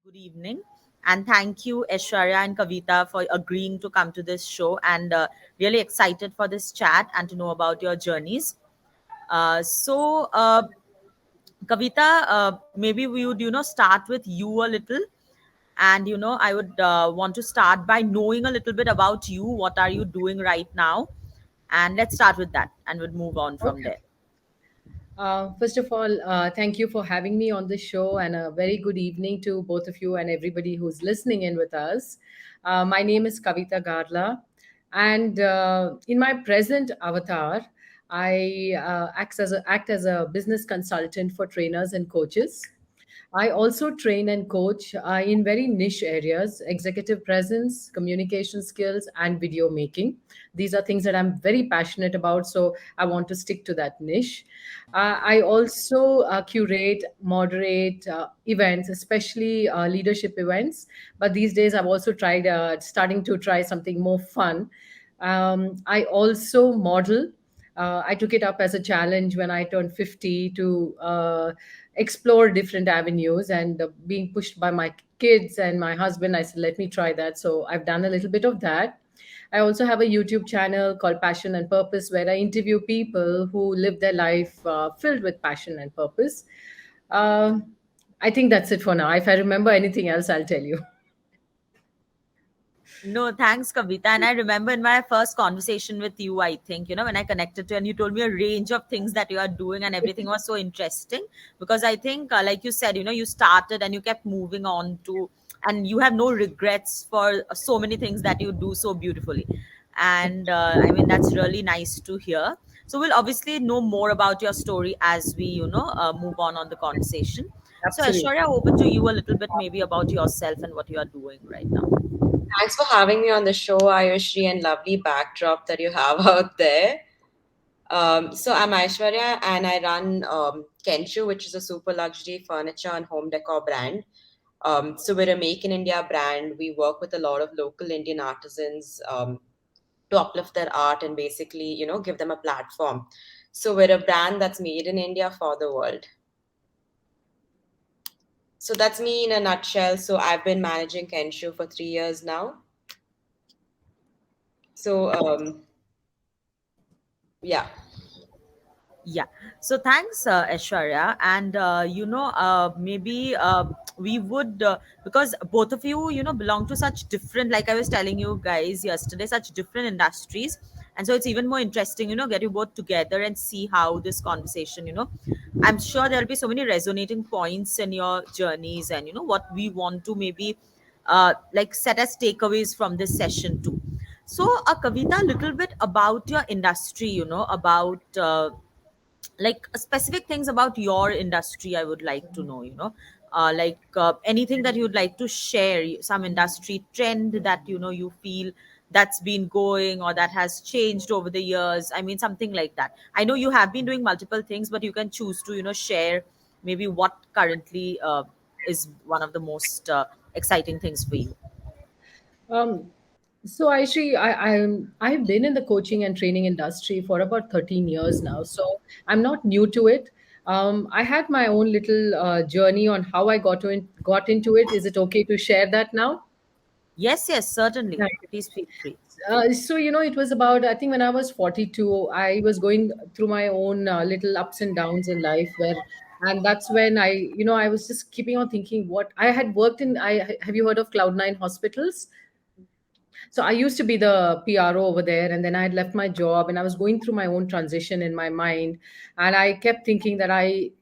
good evening. And thank you, Aishwarya and Kavitha, for agreeing to come to this show. And really excited for this chat and to know about your journeys. Kavitha, maybe we would, start with you a little. And, I would want to start by knowing a little bit about you. What are you doing right now? And let's start with that and we'll move on from Okay. there. First of all, thank you for having me on the show, and a very good evening to both of you and everybody who's listening in with us. My name is Kavitha Garla, and in my present avatar, I act as a business consultant for trainers and coaches. I also train and coach in very niche areas: executive presence, communication skills, and video making. These are things that I'm very passionate about, so I want to stick to that niche. I also curate, moderate events, especially leadership events. But these days, I've also tried starting to try something more fun. I also model. I took it up as a challenge when I turned 50 to explore different avenues, and being pushed by my kids and my husband, I said, let me try that. So I've done a little bit of that. I also have a YouTube channel called Passion and Purpose, where I interview people who live their life filled with passion and purpose. Um I think that's it for now. If I remember anything else, I'll tell you. No, thanks, Kavita. And I remember in my first conversation with you, I think, when I connected to you and you told me a range of things that you are doing and everything was so interesting because I think, like you said, you started and you kept moving on to, and you have no regrets for so many things that you do so beautifully. And I mean, that's really nice to hear. So we'll obviously know more about your story as we, move on the conversation. So, Absolutely. Aishwarya, over to you a little bit maybe about yourself and what you are doing right now. Thanks for having me on the show, Ayushree, and lovely backdrop that you have out there. So I'm Aishwarya, and I run Khensu, which is a super luxury furniture and home decor brand. So we're a Make in India brand. We work with a lot of local Indian artisans to uplift their art and basically, give them a platform. So we're a brand that's made in India for the world. So that's me in a nutshell. So I've been managing Kenshu for 3 years now. So yeah. Yeah. So thanks, Aishwarya. And, maybe we would, because both of you, belong to such different, like I was telling you guys yesterday, such different industries. And so it's even more interesting, get you both together and see how this conversation, I'm sure there'll be so many resonating points in your journeys and, what we want to maybe like set as takeaways from this session too. So, Kavita, a little bit about your industry, about like specific things about your industry I would like to know, like anything that you'd like to share, some industry trend that you feel that's been going or that has changed over the years. I mean, something like that. I know you have been doing multiple things, but you can choose to share maybe what currently is one of the most exciting things for you. Um, so actually, I've been in the coaching and training industry for about 13 years now, so I'm not new to it. I had my own little journey on how I got into it. Is it okay to share that now? Yes, yes, certainly, Right. please feel free. It was about, I think when I was 42, I was going through my own little ups and downs in life and that's when I was just keeping on thinking what I had worked in. Have you heard of Cloud9 hospitals? So I used to be the PRO over there, and then I had left my job, and I was going through my own transition in my mind, and I kept thinking that I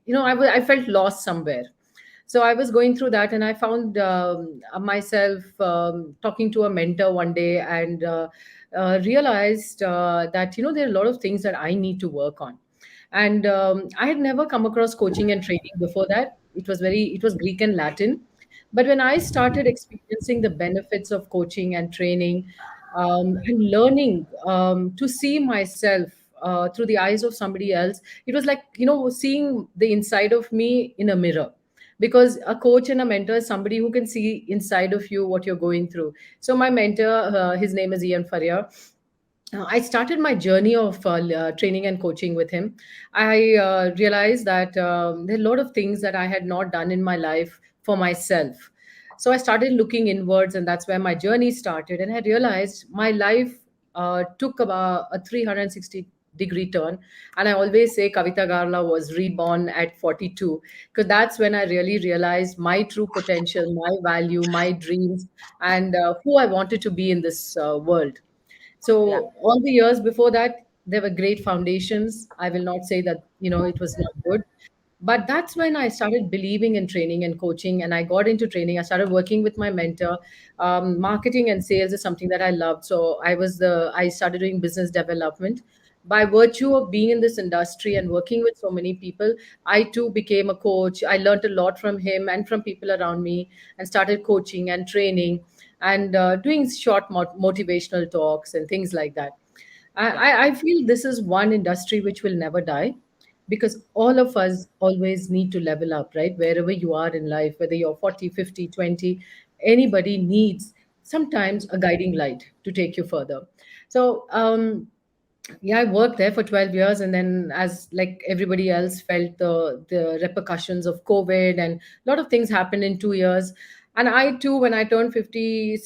felt lost somewhere. So I was going through that, and I found myself talking to a mentor one day, and realized that there are a lot of things that I need to work on. And I had never come across coaching and training before that. It was Greek and Latin, but when I started experiencing the benefits of coaching and training, and learning to see myself through the eyes of somebody else, it was like, seeing the inside of me in a mirror. Because a coach and a mentor is somebody who can see inside of you what you're going through. So my mentor, his name is Ian Faria. I started my journey of training and coaching with him. I realized that there are a lot of things that I had not done in my life for myself. So I started looking inwards, and that's where my journey started. And I realized my life took about a 360-degree turn. And I always say Kavitha Garla was reborn at 42, because that's when I really realized my true potential, my value, my dreams, and who I wanted to be in this world. Yeah, So all the years before that, there were great foundations. I will not say that, it was not good. But that's when I started believing in training and coaching, and I got into training. I started working with my mentor. Marketing and sales is something that I loved. So I started doing business development. By virtue of being in this industry and working with so many people, I too became a coach. I learned a lot from him and from people around me, and started coaching and training, and doing short motivational talks and things like that. yeah, I feel this is one industry which will never die, because all of us always need to level up, right? Wherever you are in life, whether you're 40, 50, 20, anybody needs sometimes a guiding light to take you further. So, yeah, I worked there for 12 years, and then, as like everybody else, felt the repercussions of COVID, and a lot of things happened in 2 years. And I too, when I turned 50,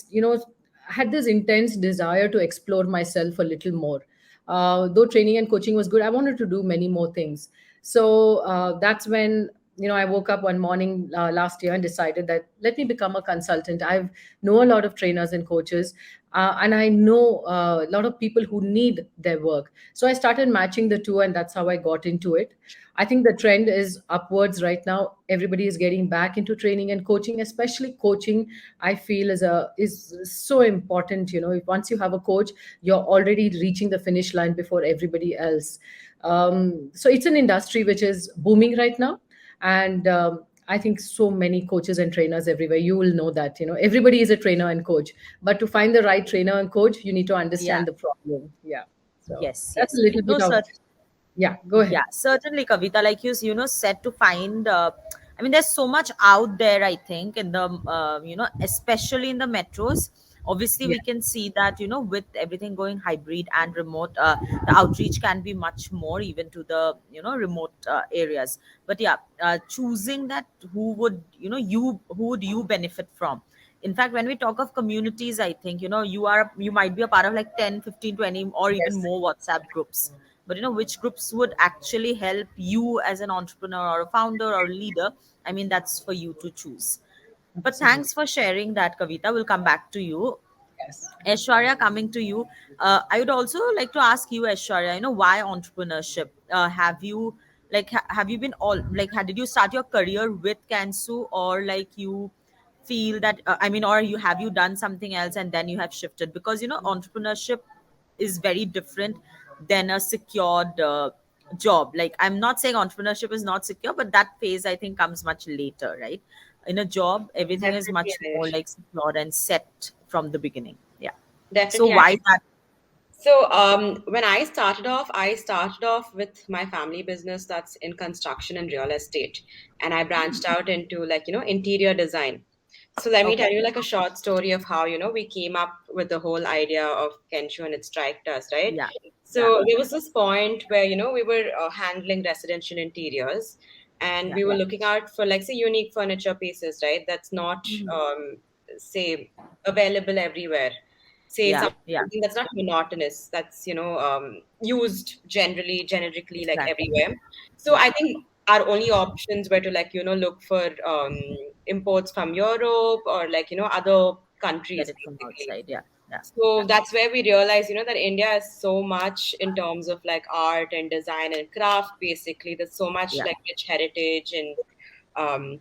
had this intense desire to explore myself a little more. Though training and coaching was good, I wanted to do many more things. So that's when, I woke up one morning last year and decided that let me become a consultant. I know a lot of trainers and coaches, and I know a lot of people who need their work. So I started matching the two, and that's how I got into it. I think the trend is upwards right now. Everybody is getting back into training and coaching, especially coaching. I feel is so important. If once you have a coach, you're already reaching the finish line before everybody else. So it's an industry which is booming right now, and I think so many coaches and trainers everywhere. You will know that everybody is a trainer and coach, but to find the right trainer and coach, you need to yeah. understand the problem. Yeah. So Yes, that's a yes. little No, bit of, sir. yeah. Go ahead. Yeah, certainly, Kavita. Like said to find. I mean, there's so much out there. I think in the especially in the metros. Obviously, Yeah. we can see that with everything going hybrid and remote, the outreach can be much more even to the remote areas. But yeah, choosing that who would who would you benefit from. In fact, when we talk of communities, I think you might be a part of like 10, 15, 20, or even Yes. more WhatsApp groups, but which groups would actually help you as an entrepreneur or a founder or leader. I mean, that's for you to choose. But Absolutely. thanks for sharing that, Kavita. We'll come back to you. Yes. Aishwarya, coming to you, I would also like to ask you, Aishwarya, why entrepreneurship? Have you have you been all like did you start your career with Kansu, or like you feel that I mean, or you have you done something else and then you have shifted? Because entrepreneurship is very different than a secured job. Like, I'm not saying entrepreneurship is not secure, but that phase I think comes much later, right? In a job, everything is Definitely, much more Ayush. like secure and set from the beginning. Yeah. So Definitely, why that? So when I started off with my family business that's in construction and real estate, and I branched out into interior design. So let me Okay. tell you like a short story of how we came up with the whole idea of Kenshu and it striked us, right? Yeah. Yeah. So there was this point where we were handling residential interiors, and Yeah. we were looking out for like say unique furniture pieces, right? That's not Mhm. say available everywhere. Say Yeah. Yeah. something that's not monotonous, that's used generically like Exactly. everywhere. So Yeah. I think our only options were to look for imports from Europe or other Get countries it from basically. outside. Yeah. Yeah. So Yeah. that's where we realized that India is so much in terms of like art and design and craft. Basically, there's so much Yeah. like rich heritage and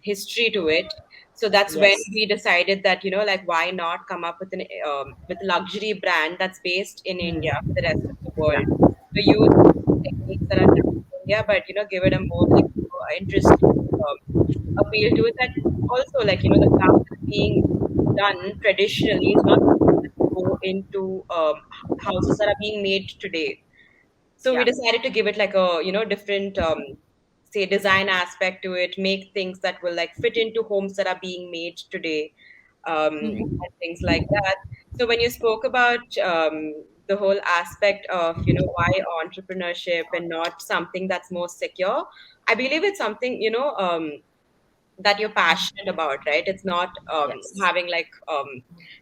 history to it. So that's when Yes. we decided that like why not come up with an with a luxury brand that's based in India for the rest of the Yeah. world. So use techniques that are done in India, but give it a more like interesting appeal to it. That also like the craft that's being done traditionally is not go into houses that are being made today. So we Yeah. decided to give it like a different say design aspect to it, make things that will like fit into homes that are being made today, and things like that. So when you spoke about the whole aspect of why entrepreneurship and not something that's more secure, I believe it's something that you're passionate about, right? It's not Yes. having like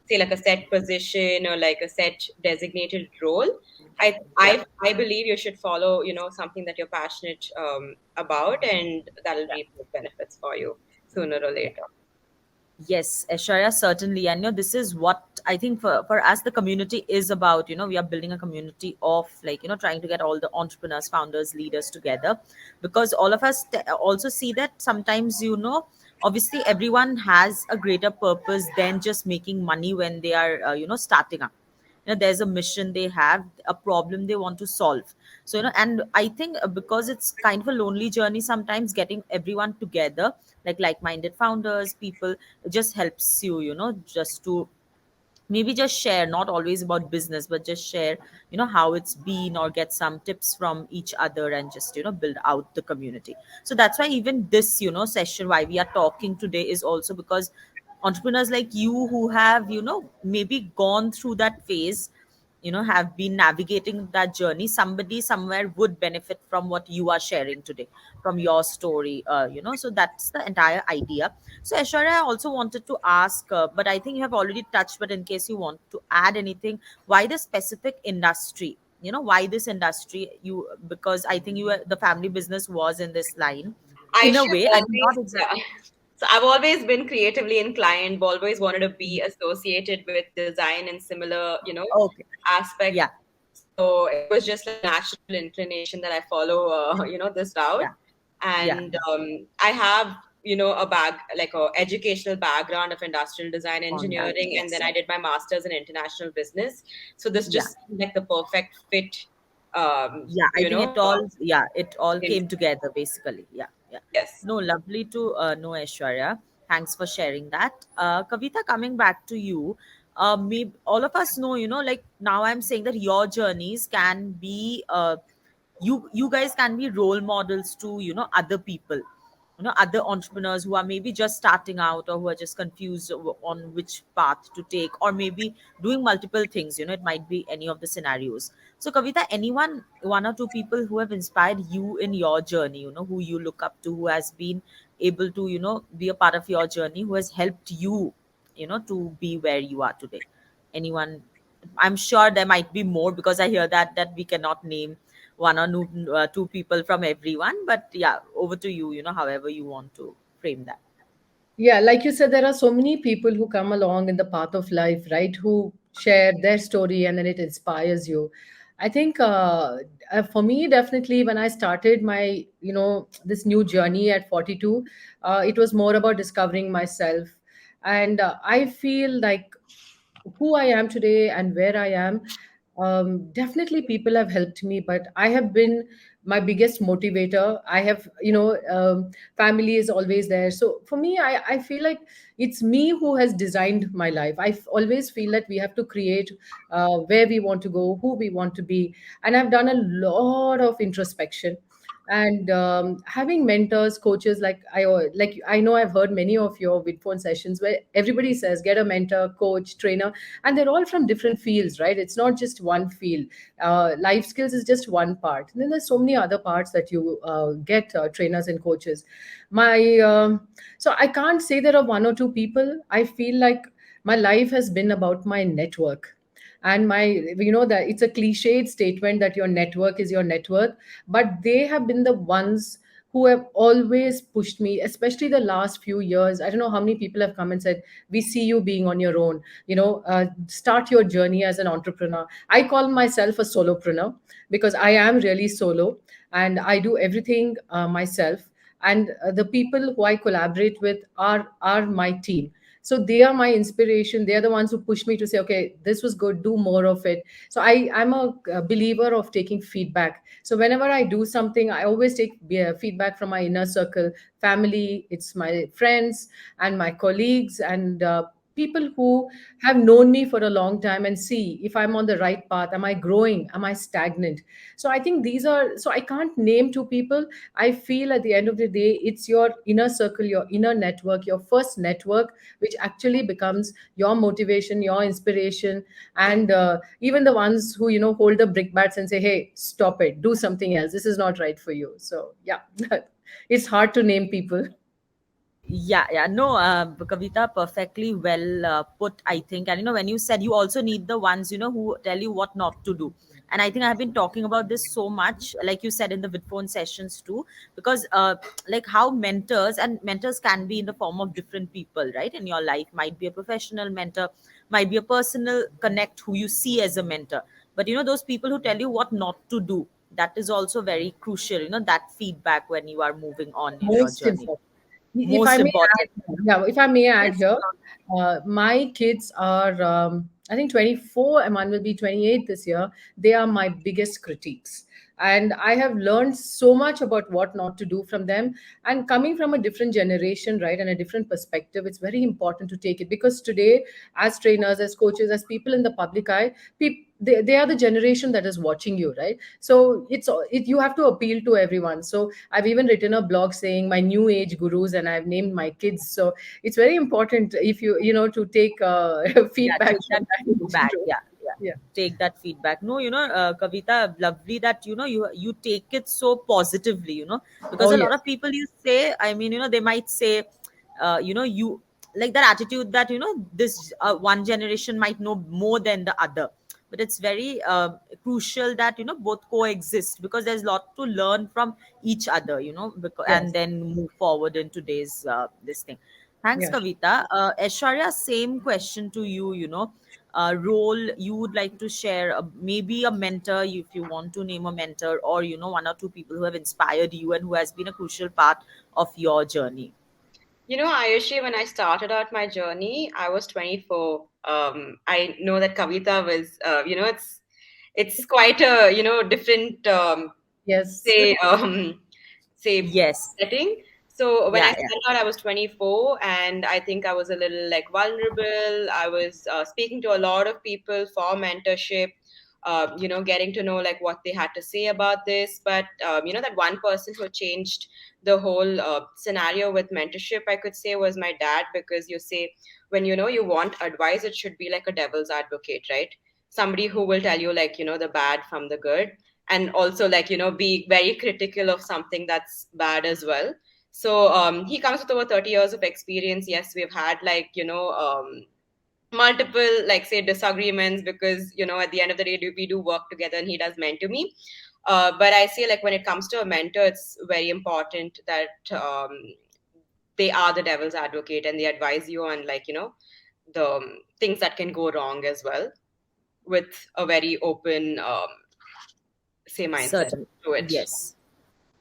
say like a set position or like a set designated role. Yeah. I believe you should follow, something that you're passionate about, and that'll Yeah. reap good benefits for you sooner or Yeah. later. Yes, Aishwarya, certainly. And this is what I think for us the community is about. We are building a community of like, trying to get all the entrepreneurs, founders, leaders together, because all of us also see that sometimes, obviously everyone has a greater purpose than just making money when they are, starting up. There's a mission they have, a problem they want to solve. So and I think because it's kind of a lonely journey sometimes, getting everyone together, like-minded founders, people, just helps you, just to maybe just share, not always about business, but just share, how it's been, or get some tips from each other, and just, build out the community. So that's why even this, session, why we are talking today, is also because entrepreneurs like you who have, maybe gone through that phase, have been navigating that journey, somebody somewhere would benefit from what you are sharing today, from your story, so that's the entire idea. So Aishwarya, I also wanted to ask, but I think you have already touched, but in case you want to add anything, why the specific industry, why this industry, because I think the family business was in this line, I in a should way, I mean, not always, exactly. yeah. So I've always been creatively inclined, always wanted to be associated with design and similar, Okay. aspects. Yeah. So it was just like a natural inclination that I follow, this route. Yeah. Yeah. And I have, like a educational background of industrial design On that. engineering, and then Yes. I did my master's in international business. So this Yeah. just seemed like the perfect fit, um, Yeah, I you think know, it all, yeah, it all in, came together basically. Yeah. Yeah. yes. No, lovely to know, Aishwarya. Thanks for sharing that. Kavita, coming back to you, maybe all of us know, like now I'm saying that your journeys can be, you guys can be role models to, other people, other entrepreneurs who are maybe just starting out, or who are just confused on which path to take, or maybe doing multiple things, it might be any of the scenarios. So Kavita, anyone, one or two people who have inspired you in your journey, who you look up to, who has been able to, be a part of your journey, who has helped you, to be where you are today? Anyone? I'm sure there might be more, because I hear that we cannot name one or two people from everyone, but yeah, over to you, however you want to frame that. Yeah, like you said, there are so many people who come along in the path of life, right? Who share their story and then it inspires you. I think for me, definitely, when I started my, this new journey at 42, it was more about discovering myself. And I feel like who I am today and where I am, definitely people have helped me, but I have been my biggest motivator. I have, family is always there. So for me, I feel like it's me who has designed my life. Always feel that we have to create where we want to go, who we want to be. And I've done a lot of introspection, and having mentors, coaches, I know I've heard many of your Vidphone sessions where everybody says get a mentor, coach, trainer, and they're all from different fields, right? It's not just one field. Life skills is just one part, and then there's so many other parts that you get trainers and coaches. My So I can't say there are one or two people. I feel like my life has been about my network. And my, that it's a cliched statement that your network is your net worth, but they have been the ones who have always pushed me, especially the last few years. I don't know how many people have come and said, we see you being on your own, start your journey as an entrepreneur. I call myself a solopreneur because I am really solo, and I do everything myself. And the people who I collaborate with are my team. So they are my inspiration. They are the ones who push me to say, okay, this was good, do more of it. So I'm a believer of taking feedback. So whenever I do something, I always take feedback from my inner circle, family, it's my friends and my colleagues, and people who have known me for a long time, and see if I'm on the right path. Am I growing? Am I stagnant? So I think these are, so I can't name two people. I feel at the end of the day, it's your inner circle, your inner network, your first network, which actually becomes your motivation, your inspiration, and even the ones who, hold the brick bats and say, hey, stop it, do something else, this is not right for you. So yeah, it's hard to name people. Yeah. No, Kavita, perfectly well put, I think. And, when you said you also need the ones, who tell you what not to do. And I think I've been talking about this so much, like you said in the Vidphone sessions too, because like how mentors can be in the form of different people, right? In your life, might be a professional mentor, might be a personal connect who you see as a mentor. But, those people who tell you what not to do, that is also very crucial, that feedback when you are moving on in your Most journey. important. If I Most may important. add, yeah, if I may add Yes. here, my kids are, I think 24, and one will be 28 this year. They are my biggest critiques. And I have learned so much about what not to do from them. And coming from a different generation, right, and a different perspective, it's very important to take it, because today, as trainers, as coaches, as people in the public eye, they are the generation that is watching you, right? So you have to appeal to everyone. So I've even written a blog saying my new age gurus, and I've named my kids. So it's very important, if to take Yeah, feedback take from that that age feedback. group. Yeah. Yeah. Take that feedback. No, Kavita, lovely that you take it so positively. Because Oh a lot yes. of people, you say, I mean, they might say, you like that attitude that this one generation might know more than the other. But it's very crucial that both coexist, because there's a lot to learn from each other. And Yes. then move forward in today's this thing. Thanks, Yeah. Kavita. Aishwarya, same question to you. Role you would like to share, maybe a mentor, if you want to name a mentor, or one or two people who have inspired you and who has been a crucial part of your journey. Ayushri, when I started out my journey, I was 24. I know that Kavita was, it's quite a, different, Yes. say, say Yes. setting. So when I Yeah. Yeah. started out, I was 24, and I think I was a little like vulnerable. I was speaking to a lot of people for mentorship, getting to know like what they had to say about this. But that one person who changed the whole scenario with mentorship, I could say, was my dad. Because you say, when you want advice, it should be like a devil's advocate, right? Somebody who will tell you like the bad from the good, and also like be very critical of something that's bad as well. So he comes with over 30 years of experience. Yes, we've had like multiple, like, say, disagreements, because at the end of the day, we do work together, and he does mentor me. But I say, like, when it comes to a mentor, it's very important that they are the devil's advocate, and they advise you on, like, the things that can go wrong as well, with a very open, say, mindset Certain. to it. Yes.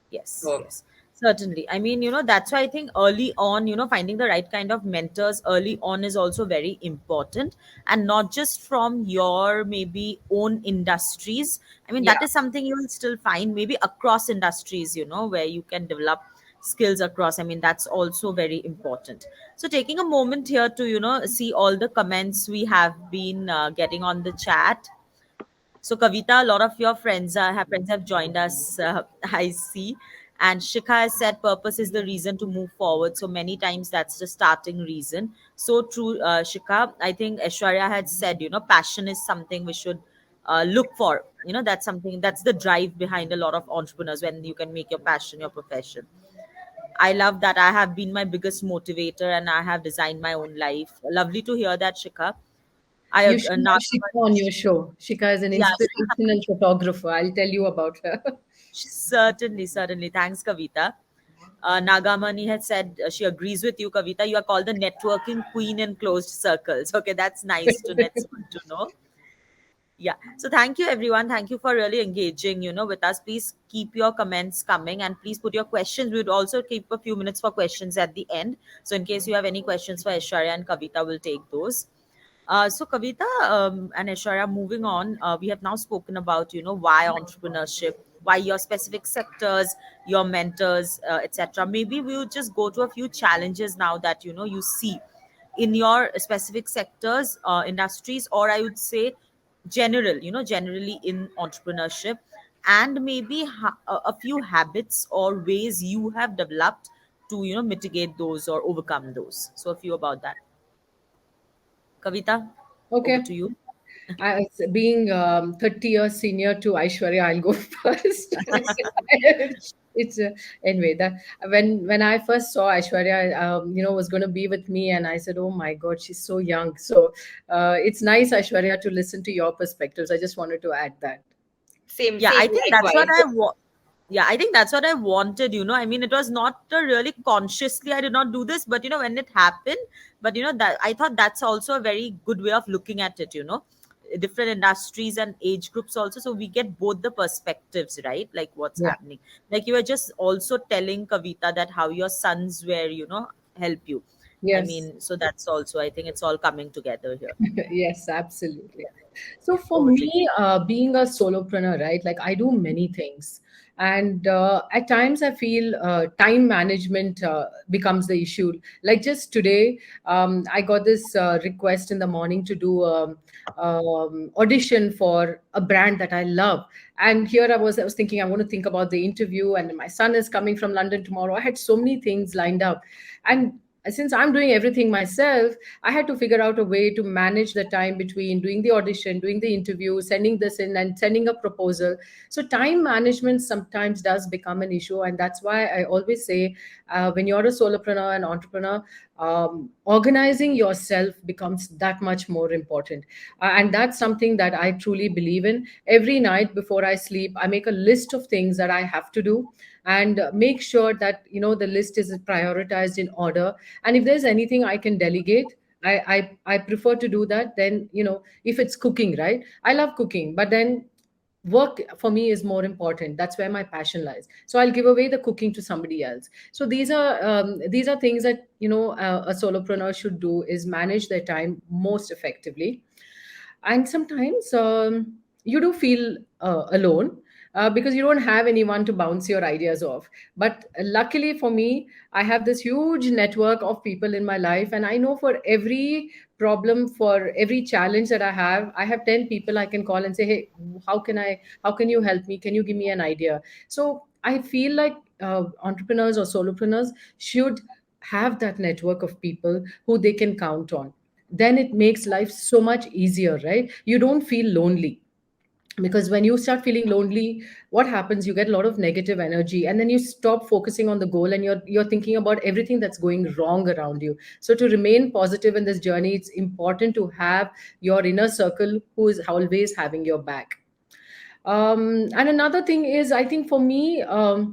Yes, So yes, certainly. I mean, that's why I think early on, finding the right kind of mentors early on is also very important, and not just from your maybe own industries. I mean, yeah. that is something you will still find maybe across industries, where you can develop skills across. I mean, that's also very important. So, taking a moment here to, see all the comments we have been getting on the chat. So, Kavita, a lot of your friends have joined us. I see, and Shikha has said purpose is the reason to move forward. So many times that's the starting reason. So true, Shikha. I think Aishwarya had said, passion is something we should look for. That's something that's the drive behind a lot of entrepreneurs, when you can make your passion your profession. I love that. I have been my biggest motivator, and I have designed my own life. Lovely to hear that, Shikha. You should have Naga, Shika on your show. Shika is an yeah. inspirational photographer. I'll tell you about her. Certainly, certainly. Thanks, Kavita. Nagamani had said she agrees with you, Kavita. You are called the networking queen in closed circles. Okay, that's nice to That's good to know. Yeah. So thank you, everyone. Thank you for really engaging, with us. Please keep your comments coming, and please put your questions. We would also keep a few minutes for questions at the end. So in case you have any questions for Aishwarya and Kavita, we'll take those. So Kavita and Aishwarya, moving on, we have now spoken about why entrepreneurship, why your specific sectors, your mentors, etc. Maybe we'll just go to a few challenges now that you see in your specific sectors, industries, or I would say generally in entrepreneurship, and maybe a few habits or ways you have developed to mitigate those or overcome those. So a few about that. Kavita, over Okay. to you. Being 30 years senior to Aishwarya, I'll go first. It's anyway that when I first saw Aishwarya, was going to be with me, and I said, "Oh my God, she's so young." So it's nice, Aishwarya, to listen to your perspectives. I just wanted to add that. Same, Yeah, same, I think that's what likewise. yeah, I think that's what I wanted, I mean, it was not really consciously I did not do this, but when it happened, but that I thought that's also a very good way of looking at it, different industries and age groups also, so we get both the perspectives, right? Like what's Yeah. happening. Like you were just also telling Kavita that how your sons were, help you. I Yes. mean, so that's also, I think it's all coming together here. Yes, absolutely. So for Totally. me, being a solopreneur, right? Like I do many things, and at times I feel time management becomes the issue. Like just today, I got this request in the morning to do audition for a brand that I love, and here I was thinking I want to think about the interview, and my son is coming from London tomorrow. I had so many things lined up, and since I'm doing everything myself, I had to figure out a way to manage the time between doing the audition, doing the interview, sending this in, and sending a proposal. So, time management sometimes does become an issue. And that's why I always say when you're a solopreneur and entrepreneur, organizing yourself becomes that much more important. And that's something that I truly believe in. Every night before I sleep, I make a list of things that I have to do and make sure that the list is prioritized in order, and if there's anything I can delegate, I prefer to do that. Then if it's cooking, right, I love cooking, but then work for me is more important. That's where my passion lies, so I'll give away the cooking to somebody else. So these are things that a solopreneur should do, is manage their time most effectively. And sometimes you do feel alone because you don't have anyone to bounce your ideas off. But luckily for me, I have this huge network of people in my life, and I know for every problem, for every challenge that I have 10 people I can call and say, hey, how can you help me, can you give me an idea? So I feel like entrepreneurs or solopreneurs should have that network of people who they can count on. Then it makes life so much easier, right? You don't feel lonely, because when you start feeling lonely, what happens, you get a lot of negative energy, and then you stop focusing on the goal, and you're thinking about everything that's going wrong around you. So to remain positive in this journey, it's important to have your inner circle who is always having your back. And another thing is, I think for me, uh,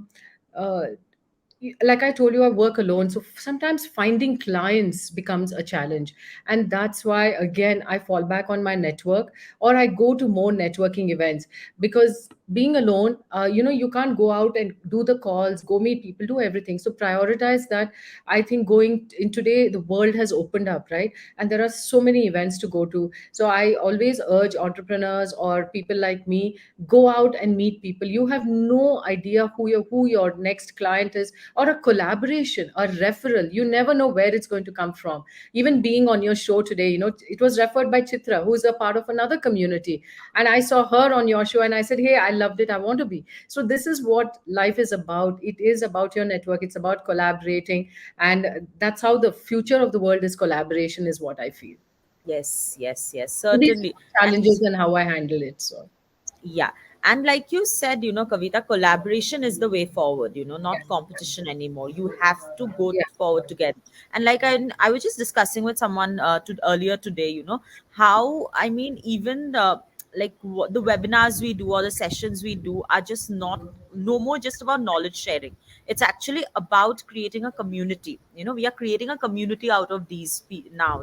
like I told you, I work alone. So sometimes finding clients becomes a challenge. And that's why, again, I fall back on my network, or I go to more networking events. Because being alone, you can't go out and do the calls, go meet people, do everything. So prioritize that. I think going in today, the world has opened up, right? And there are so many events to go to. So I always urge entrepreneurs or people like me, go out and meet people. You have no idea who your next client is, or a collaboration, a referral. You never know where it's going to come from. Even being on your show today, it was referred by Chitra, who's a part of another community. And I saw her on your show, and I said, hey, I loved it, I want to be. So this is what life is about. It is about your network, it's about collaborating. And that's how the future of the world is. Collaboration is what I feel. Yes, yes, yes, So these certainly. are And challenges and how I handle it. So yeah, and like you said, Kavita, collaboration is the way forward, yeah, not competition anymore. You have to go yeah, forward together. And like I was just discussing with someone earlier today, how, I mean, even like what the webinars we do or the sessions we do are just not, no more just about knowledge sharing. It's actually about creating a community. We are creating a community out of these now,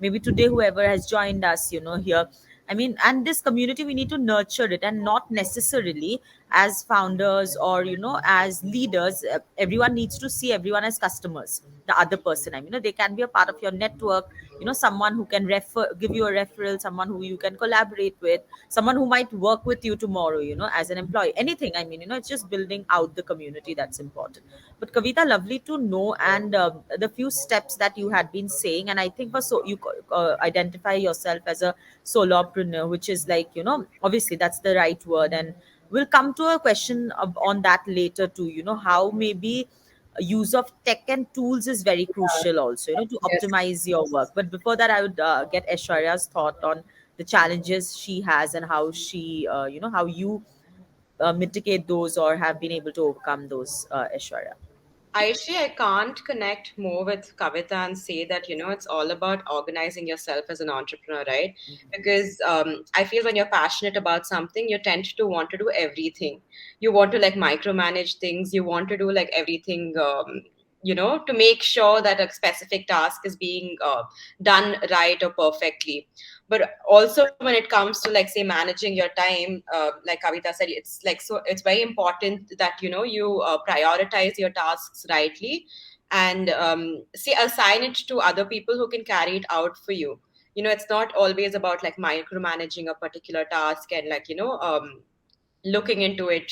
maybe today whoever has joined us, here, I mean, and this community, we need to nurture it, and not necessarily as founders or, as leaders, everyone needs to see everyone as customers. The other person, I mean, they can be a part of your network, someone who can give you a referral, someone who you can collaborate with, someone who might work with you tomorrow, as an employee, anything. I mean, it's just building out the community that's important. But Kavita, lovely to know, and the few steps that you had been saying, and I think for so you identify yourself as a solopreneur, which is like, obviously that's the right word, and we'll come to a question on that later too, how maybe use of tech and tools is very crucial also, to yes. optimize your work. But before that, I would get Aishwarya's thought on the challenges she has, and how she how you mitigate those or have been able to overcome those, Aishwarya. Actually, I can't connect more with Kavita and say that, it's all about organizing yourself as an entrepreneur, right? Because I feel when you're passionate about something, you tend to want to do everything. You want to like micromanage things, you want to do like everything, to make sure that a specific task is being done right or perfectly. But also when it comes to like say managing your time, like Kavita said, it's like so it's very important that you prioritize your tasks rightly, and say assign it to other people who can carry it out for you. It's not always about like micromanaging a particular task and like looking into it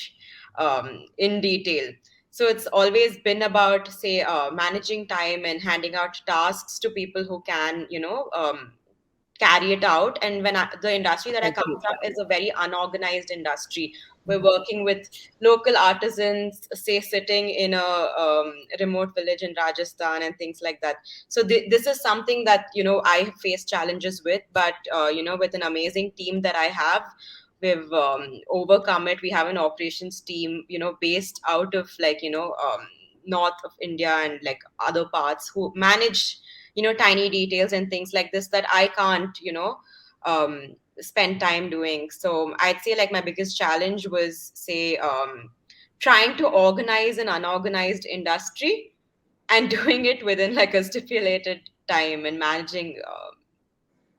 in detail. So it's always been about say managing time and handing out tasks to people who can carry it out. And the industry that I Help come you. from is a very unorganized industry. We're working with local artisans, say sitting in a remote village in Rajasthan and things like that. So this is something that I face challenges with, but with an amazing team that I have, we've overcome it. We have an operations team, based out of like north of India and like other parts, who manage tiny details and things like this that I can't spend time doing. So I'd say like my biggest challenge was say trying to organize an unorganized industry and doing it within like a stipulated time and managing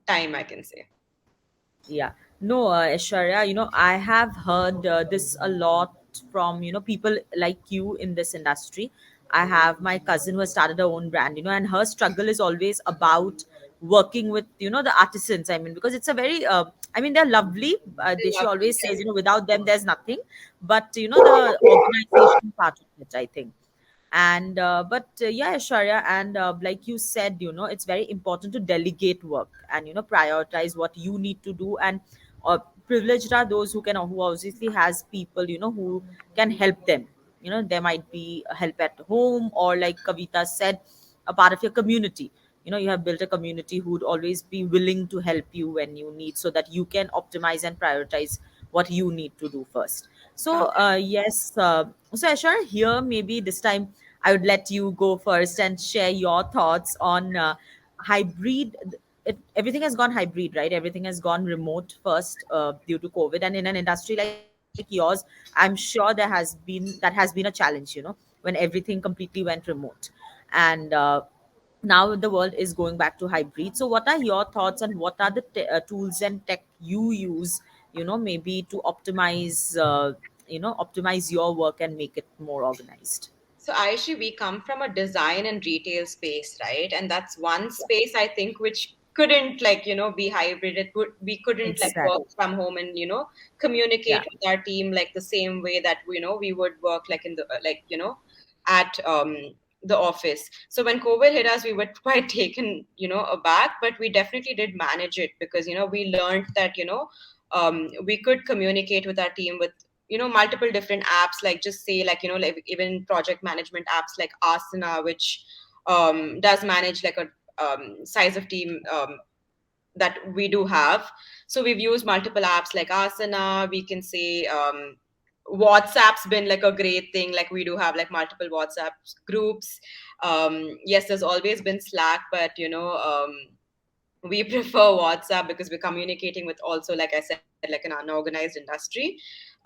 time, I can say. Yeah. No, Aishwarya, I have heard this a lot from, people like you in this industry. I have my cousin who has started her own brand, and her struggle is always about working with, the artisans. I mean, because it's a very, they're lovely. She Lovely, always says, yes. without them, there's nothing. But, the organization part of it, I think. And but yeah, Aishwarya, and like you said, it's very important to delegate work and prioritize what you need to do. And uh, privileged are those who obviously has people who can help them. There might be help at home, or like Kavita said, a part of your community. You have built a community who would always be willing to help you when you need, so that you can optimize and prioritize what you need to do first. So yes, so Ashar, here maybe this time I would let you go first and share your thoughts on hybrid. Everything has gone hybrid, right? Everything has gone remote first due to COVID, and in an industry like yours, I'm sure that has been a challenge. When everything completely went remote, and now the world is going back to hybrid. So what are your thoughts, and what are the tools and tech you use, maybe to optimize your work and make it more organized? So Aishi, we come from a design and retail space, right? And that's one Yeah, space I think which couldn't like, be hybrid. We couldn't like work exactly. from home and, communicate Yeah. with our team like the same way that, we would work like in the, like, at the office. So when COVID hit us, we were quite taken, aback, but we definitely did manage it because, we learned that, we could communicate with our team with multiple different apps, like just say like like even project management apps like Asana, which does manage like a size of team that we do have. So we've used multiple apps like Asana. We can say WhatsApp's been like a great thing. Like we do have like multiple WhatsApp groups. Yes, there's always been Slack, but we prefer WhatsApp because we're communicating with also, like I said, like an unorganized industry.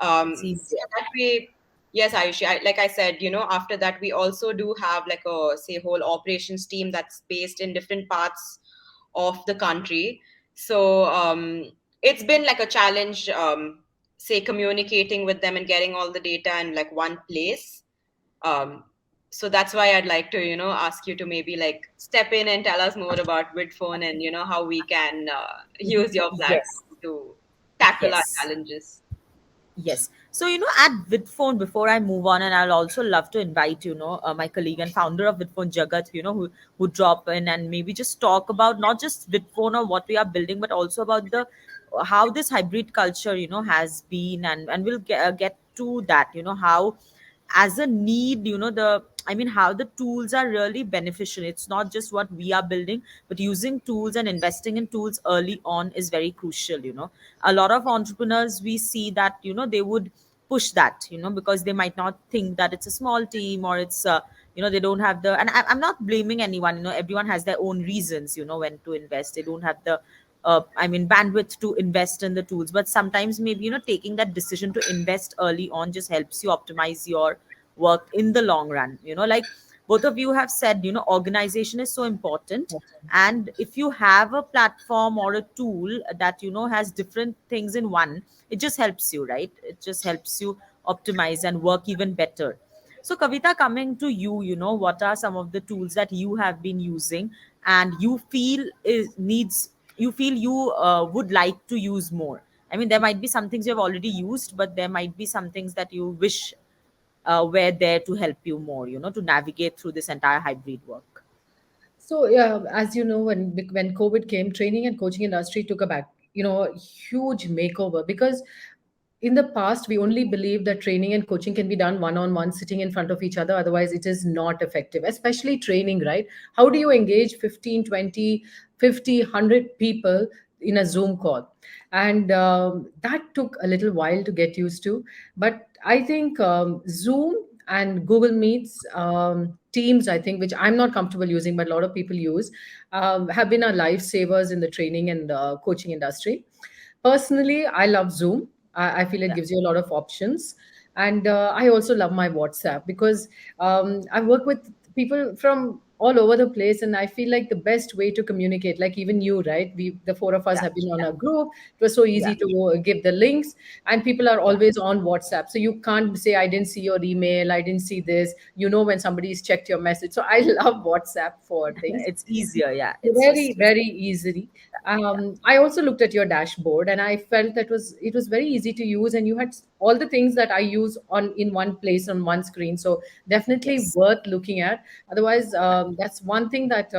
It's So easier. that way, yes, Ayushi, like I said, after that, we also do have like a say whole operations team that's based in different parts of the country. So it's been like a challenge, say communicating with them and getting all the data in like one place. um, so that's why I'd like to, ask you to maybe like step in and tell us more about Vidphone and, how we can use your Yes. platform to tackle our Yes. challenges. Yes. So, at Vidphone, before I move on, and I'll also love to invite, my colleague and founder of Vidphone, Jagat, who drop in and maybe just talk about not just Vidphone or what we are building, but also about the how this hybrid culture, has been, and we'll get to that, how as a need, the I mean, how the tools are really beneficial. It's not just what we are building, but using tools and investing in tools early on is very crucial. A lot of entrepreneurs, we see that, they would push that, because they might not think that it's a small team, or it's, they don't have the, and I'm not blaming anyone. Everyone has their own reasons, when to invest. They don't have the, I mean, bandwidth to invest in the tools. But sometimes maybe, taking that decision to invest early on just helps you optimize your work in the long run. Like both of you have said, organization is so important. And if you have a platform or a tool that, has different things in one, it just helps you, right? It just helps you optimize and work even better. So, Kavita, coming to you, what are some of the tools that you have been using and you feel you would like to use more? I mean, there might be some things you have already used, but there might be some things that you wish were there to help you more, to navigate through this entire hybrid work. So yeah, as you know, when COVID came, training and coaching industry took a huge makeover, because in the past we only believed that training and coaching can be done one on one, sitting in front of each other. Otherwise, it is not effective. Especially training, right? How do you engage 15, 20, 50, 100 people in a Zoom call? And that took a little while to get used to. But I think Zoom and Google Meets, Teams, I think, which I'm not comfortable using, but a lot of people use, have been our lifesavers in the training and coaching industry. Personally, I love Zoom. I feel it Yeah. gives you a lot of options. And I also love my WhatsApp, because I work with people from all over the place, and I feel like the best way to communicate, like even you, right? The four of us Yeah. have been on a group. It was so Yeah. easy to give the links, and people are Yeah. always on WhatsApp. So you can't say, I didn't see your email, I didn't see this. When somebody's checked your message. So I love WhatsApp for things. It's easier. Yeah. It's Very, just, very easily. yeah. I also looked at your dashboard, and I felt that it was very easy to use, and you had all the things that I use on in one place on one screen. So definitely Yes. worth looking at. Otherwise, that's one thing that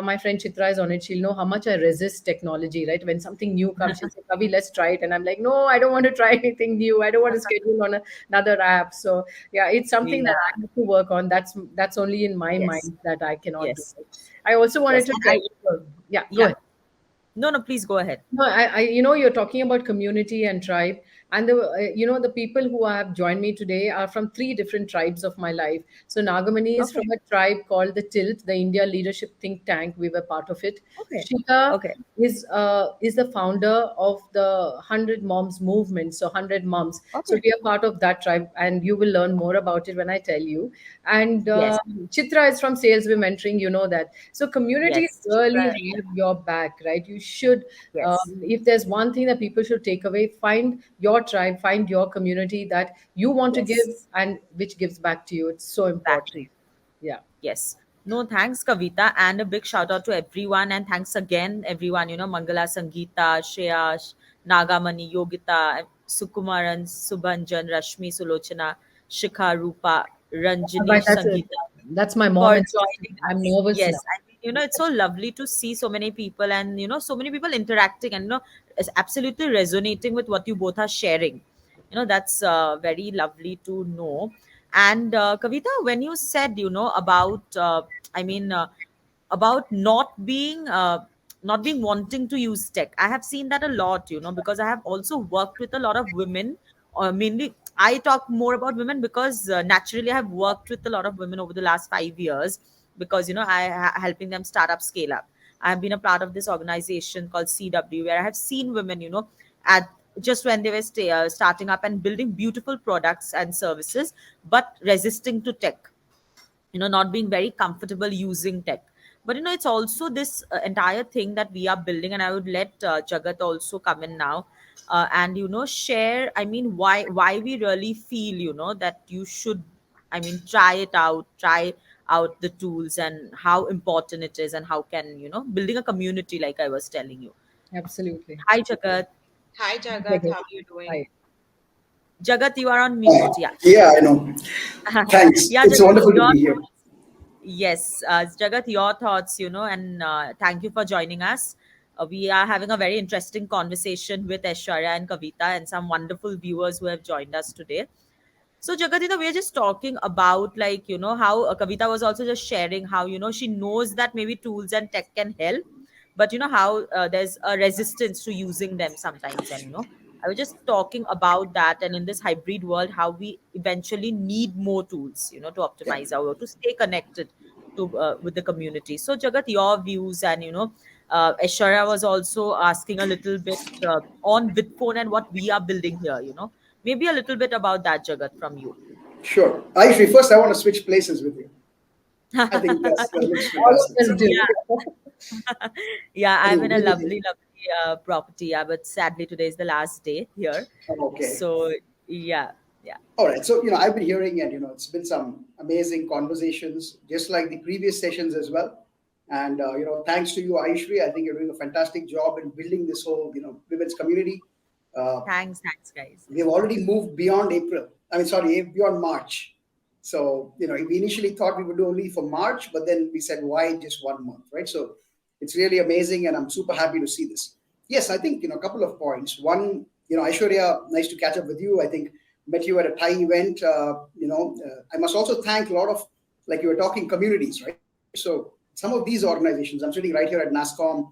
my friend Chitra is on it. She'll know how much I resist technology. Right, when something new comes, she'll say, "Kavi, let's try it," and I'm like, "No, I don't want to try anything new. I don't want to schedule on another app." So yeah, it's something that Yeah. I have to work on. That's only in my Yes. mind that I cannot do Yes. it. I also wanted Yes. to And tell you, yeah, go yeah. ahead. No, no, please go ahead. No, you're talking about community and tribe, and the people who have joined me today are from three different tribes of my life. So Nagamani is Okay. from a tribe called the Tilt, the India Leadership Think Tank. We were part of it. Okay. Shika Okay. is the founder of the 100 Moms movement. So 100 Moms. So Okay. we are part of that tribe, and you will learn more about it when I tell you. And Yes. Chitra is from Sales Way Mentoring. You know that. So communities Yes. really Chitra. have your back, right? You should, Yes. if there's one thing that people should take away, find your tribe, find your community that you want to give, Yes. and which gives back to you. It's so Back to important. you. Yeah, Yes. No, thanks, Kavita. And a big shout out to everyone. And thanks again, everyone. Mangala Sangeeta, Shreya, Nagamani, Yogita, Sukumaran, Subhanjan, Rashmi, Sulochana, Shikha, Rupa, Ranjini, but that's it. Sangeeta, That's my mom for and sister. joining I'm us. nervous now. Yes, I mean, it's so lovely to see so many people, and so many people interacting, and it's absolutely resonating with what you both are sharing. That's very lovely to know. And Kavita, when you said, about, I mean, about not being wanting to use tech, I have seen that a lot, because I have also worked with a lot of women. Mainly, I talk more about women because naturally I have worked with a lot of women over the last 5 years, because helping them start up, scale up. I have been a part of this organization called CW, where I have seen women, at just when they were starting up and building beautiful products and services, but resisting to tech, not being very comfortable using tech. But it's also this entire thing that we are building, and I would let Jagat also come in now, and share, I mean, why we really feel, that you should, I mean, try out the tools, and how important it is, and how can, building a community, like I was telling you. Absolutely. Hi, Jagat. Hi Jagat, Okay. how are you doing? Hi. Jagat, you are on mute. Yeah. Yeah, I know. Thanks. Yeah, It's Jagat, wonderful to your be here. thoughts. Yes, Jagat, your thoughts, and thank you for joining us. We are having a very interesting conversation with Aishwarya and Kavita, and some wonderful viewers who have joined us today. So Jagat, we're just talking about, like, how Kavita was also just sharing how, she knows that maybe tools and tech can help, but how there's a resistance to using them sometimes. And, I was just talking about that. And in this hybrid world, how we eventually need more tools, to Yeah, optimize our, to stay connected to with the community. So Jagat, your views, and, Aishwarya was also asking a little bit on Vidphone and what we are building here, maybe a little bit about that, Jagat, from you. sure. Ayushri, first I want to switch places with you. I think that looks All fantastic. of So, us do. Yeah, yeah, I I'm think in a really, lovely, lovely property. Yeah, but sadly today is the last day here. okay. So yeah, yeah. All right. So, I've been hearing, and, it's been some amazing conversations, just like the previous sessions as well. And, thanks to you, Ayushri, I think you're doing a fantastic job in building this whole, women's community. Uh, Thanks, guys. we have already moved beyond April. I mean, sorry, beyond March. So, we initially thought we would do only for March, but then we said, why just 1 month, right? So it's really amazing, and I'm super happy to see this. Yes, I think, a couple of points. One, Aishwarya, nice to catch up with you. I think met you at a Thai event. I must also thank a lot of, like you were talking, communities, right? So some of these organizations, I'm sitting right here at NASCOM,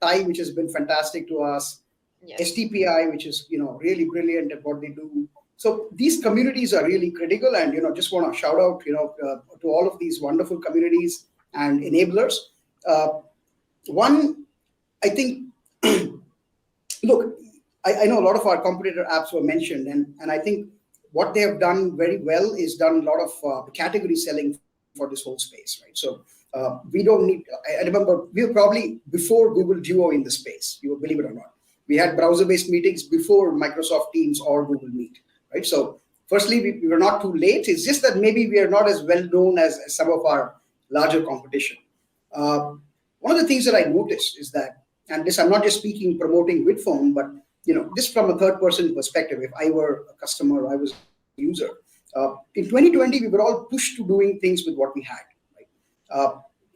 Thai, which has been fantastic to us, Yes. STPI, which is really brilliant at what they do. So these communities are really critical, and just want to shout out to all of these wonderful communities and enablers. Uh, One, I think, look, I know a lot of our competitor apps were mentioned, and I think what they have done very well is done a lot of category selling for this whole space, right? So we don't need. I remember we were probably before Google Duo in the space. You believe it or not, we had browser-based meetings before Microsoft Teams or Google Meet, right? So firstly, we were not too late. It's just that maybe we are not as well known as some of our larger competition. Uh, One of the things that I noticed is that, and this I'm not just speaking promoting Vidphone, but this from a third person perspective. If I were a customer, I was a user. In 2020, we were all pushed to doing things with what we had. Right?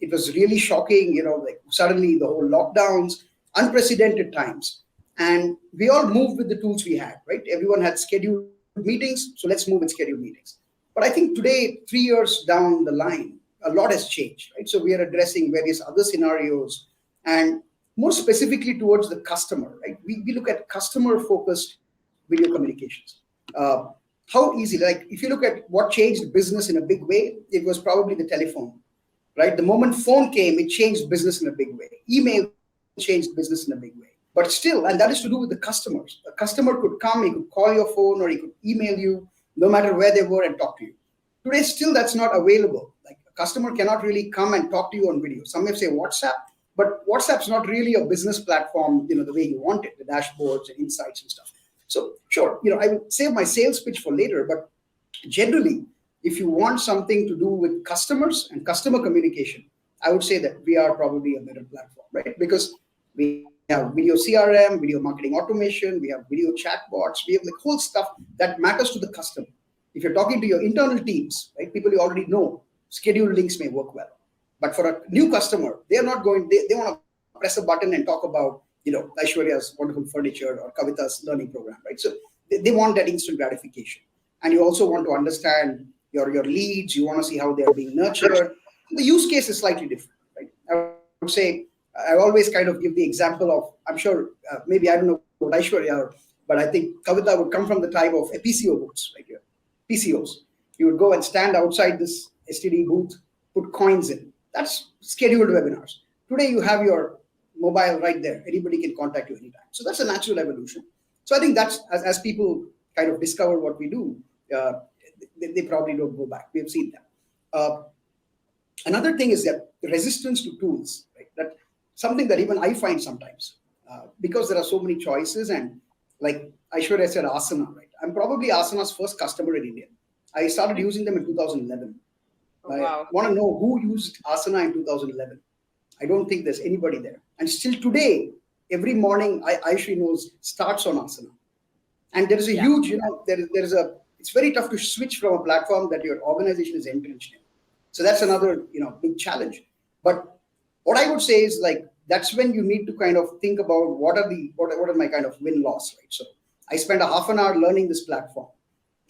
It was really shocking. Like suddenly the whole lockdowns, unprecedented times, and we all moved with the tools we had. Right? Everyone had scheduled meetings, so let's move with scheduled meetings. But I think today, 3 years down the line, a lot has changed, right? So we are addressing various other scenarios, and more specifically towards the customer, right? We look at customer focused video communications. Uh, how easy, like if you look at what changed business in a big way, it was probably the telephone, right? The moment phone came, it changed business in a big way. Email changed business in a big way. But still, and that is to do with the customers. A customer could come, he could call your phone, or he could email you, no matter where they were, and talk to you. Today, still that's not available. Like a customer cannot really come and talk to you on video. Some may say WhatsApp, but WhatsApp's not really a business platform, the way you want it, the dashboards and insights and stuff. So sure, I would save my sales pitch for later, but generally, if you want something to do with customers and customer communication, I would say that we are probably a better platform, right? Because we have video CRM, video marketing automation, we have video chatbots, we have like whole stuff that matters to the customer. If you're talking to your internal teams, right, people you already know, scheduled links may work well. But for a new customer, they are not going, they want to press a button and talk about, Aishwarya's wonderful furniture or Kavitha's learning program, right? So they want that instant gratification. And you also want to understand your leads, you want to see how they are being nurtured. The use case is slightly different, right? I would say, I always kind of give the example of, I'm sure, maybe I don't know what Aishwarya, but I think Kavitha would come from the type of a PCO booths, right here. PCOs. You would go and stand outside this STD booth, put coins in. That's scheduled webinars. Today you have your mobile right there. Anybody can contact you anytime. So that's a natural evolution. So I think that's as people kind of discover what we do, uh, they probably don't go back. We have seen that. Another thing is that resistance to tools, right? That something that even I find sometimes, because there are so many choices, and like Aishwarya said, Asana, right? I'm probably Asana's first customer in India. I started using them in 2011. Oh, I wow. want to know who used Asana in 2011. I don't think there's anybody there. And still today, every morning, Ayushri knows starts on Asana. And there is a Yeah. huge, there is a, it's very tough to switch from a platform that your organization is entrenched in. So that's another, big challenge. But what I would say is like, that's when you need to kind of think about what are my kind of win loss, right? So I spent a half an hour learning this platform.